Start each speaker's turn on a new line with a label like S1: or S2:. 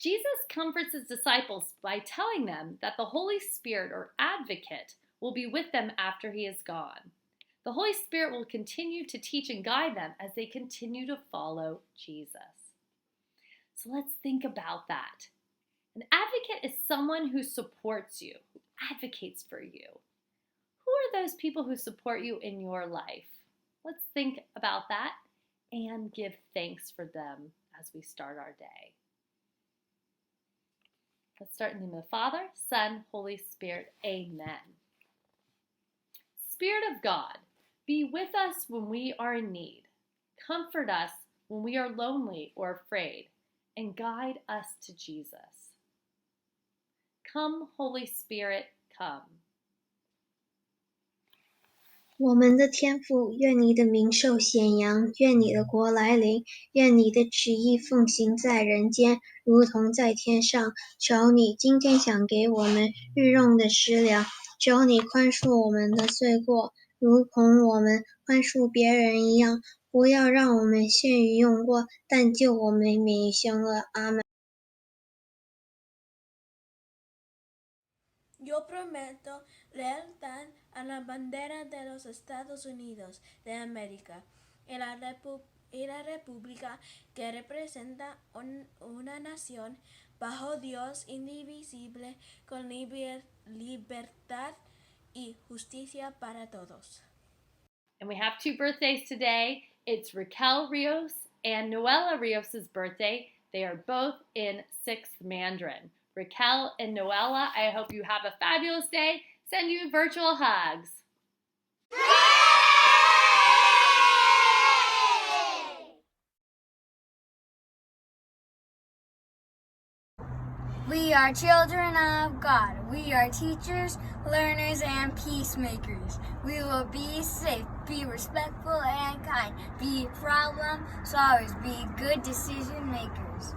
S1: Jesus comforts his disciples by telling them that the Holy Spirit or advocate will be with them after he is gone. The Holy Spirit will continue to teach and guide them as they continue to follow Jesus. So let's think about that. An advocate is someone who supports you, who advocates for you. Who are those people who support you in your life? Let's think about that and give thanks for them as we start our day. Let's start in the name of the Father, Son, Holy Spirit. Amen. Spirit of God, be with us when we are in need. Comfort us when we are lonely or afraid, and guide us to Jesus. Come, Holy Spirit, come.
S2: 我们的天父，愿你的名受显扬，愿你的国来临，愿你的旨意奉行在人间，如同在天上。求你今天想给我们日用的食粮，求你宽恕我们的罪过，如同我们宽恕别人一样，不要让我们陷于用过，但救我们免于凶恶。阿们。
S3: Yo prometo lealtad a la bandera de los Estados Unidos de América y la república que representa una nación bajo Dios indivisible con libertad y justicia para todos.
S1: And we have two birthdays today. It's Raquel Rios and Noella Rios' birthday. They are both in 6th Mandarin. Raquel and Noella, I hope you have a fabulous day. Send you virtual hugs.
S4: We are children of God. We are teachers, learners, and peacemakers. We will be safe, be respectful and kind, be problem solvers, be good decision makers.